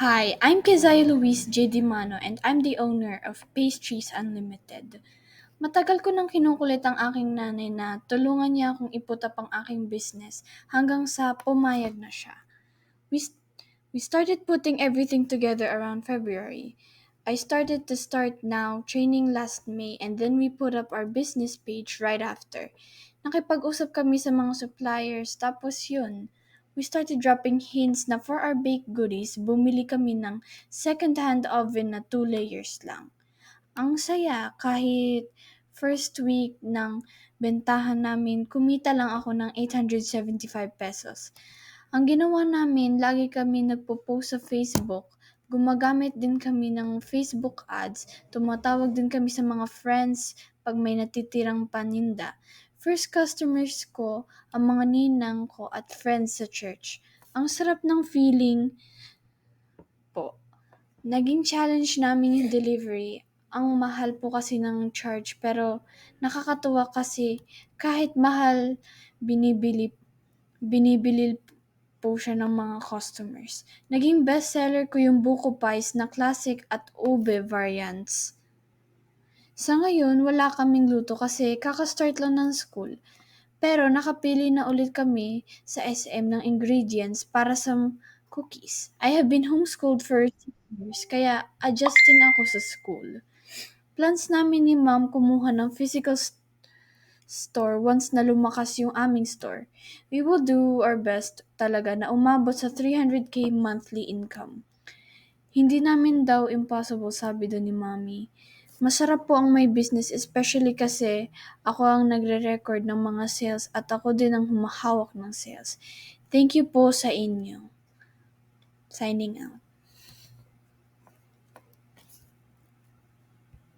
Hi, I'm Keziah Luis J. Dimano and I'm the owner of Pastries Unlimited. Matagal ko nang kinukulit ang aking nanay na tulungan niya akong iputap ang aking business hanggang sa pumayag na siya. We, s- we started putting everything together around February. I started to start now training last May and then we put up our business page right after. Nakipag-usap kami sa mga suppliers tapos yun. We started dropping hints na for our baked goodies, bumili kami ng second-hand oven na 2 layers lang. Ang saya kahit first week ng bentahan namin, kumita lang ako ng 875 pesos. Ang ginawa namin, lagi kami nagpo-post sa Facebook, gumagamit din kami ng Facebook ads, tumatawag din kami sa mga friends pag may natitirang paninda. First customers ko, ang mga ninang ko at friends sa church. Ang sarap ng feeling po. Naging challenge namin yung delivery. Ang mahal po kasi ng charge pero nakakatuwa kasi kahit mahal binibili binibili po siya ng mga customers. Naging bestseller ko yung buko pies na classic at ube variants. Sa ngayon, wala kaming luto kasi kaka-start lang ng school. Pero nakapili na ulit kami sa SM ng ingredients para sa cookies. I have been homeschooled for 6 years kaya adjusting ako sa school. Plans namin ni ma'am kumuha ng physical store once na lumakas yung aming store. We will do our best talaga na umabot sa 300K monthly income. Hindi namin daw impossible, sabi doon ni Mommy. Masarap po ang may business especially kasi ako ang nagre-record ng mga sales at ako din ang humahawak ng sales. Thank you po sa inyo. Signing out.